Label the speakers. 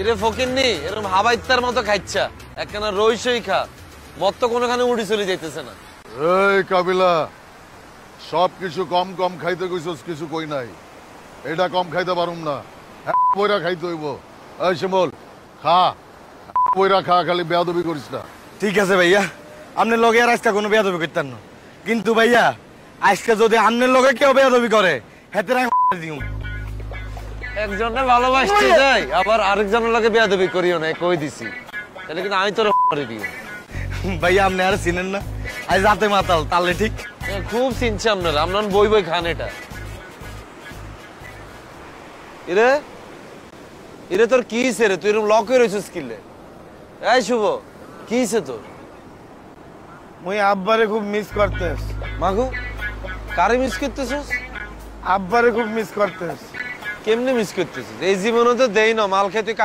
Speaker 1: ইরে ফকিন্নি এরকম হাবাইত্তার মতো খাইচ্ছা একখানা রইসই খা মত তো কোনোখানে উড়ি চলে যাইতেছে না।
Speaker 2: এই কাবিলা সবকিছু কম কম খাইতে কইছস, কিছু কই নাই। এটা কম খাইতে পারুম না, বইরা খাইতে হইব। এই শিমুল খা, বইরা খা, খালি বেয়াদবি করিস না।
Speaker 3: ঠিক আছে ভাইয়া, আপনার লগে আর আজকে কোনো বেয়াদবি করতেন না, কিন্তু ভাইয়া আজকে যদি আপনার লগে কেউ বেয়াদবি করে হেতে দিও।
Speaker 1: একজনে ভালোবাসতে যাই আবার আরেকজনের লগে বেয়াদবি করিও না, কই দিছি। তাহলে কিন্তু আমি তোর করে দিও।
Speaker 3: ভাইয়া আপনি আর চিনেন না, আজ রাতে মাতাল তাহলে ঠিক।
Speaker 1: খুব চিনছে আপনারা, আপনার বই বই খান এটা। ইরে ইরে তোর কি হইছে রে? তুই এরকম লক হয়ে রয়েছিস কিলে? এই শুভ, কি হইছে তোর?
Speaker 3: মুই আব্বারে খুব মিস করতেছ।
Speaker 1: মাগো, কারে মিস করতেছিস?
Speaker 3: আব্বারে খুব মিস করতেছ।
Speaker 1: কেমনে মিস করতেছিস? এই জীবনে তো দেই না মাল খেয়ে তুই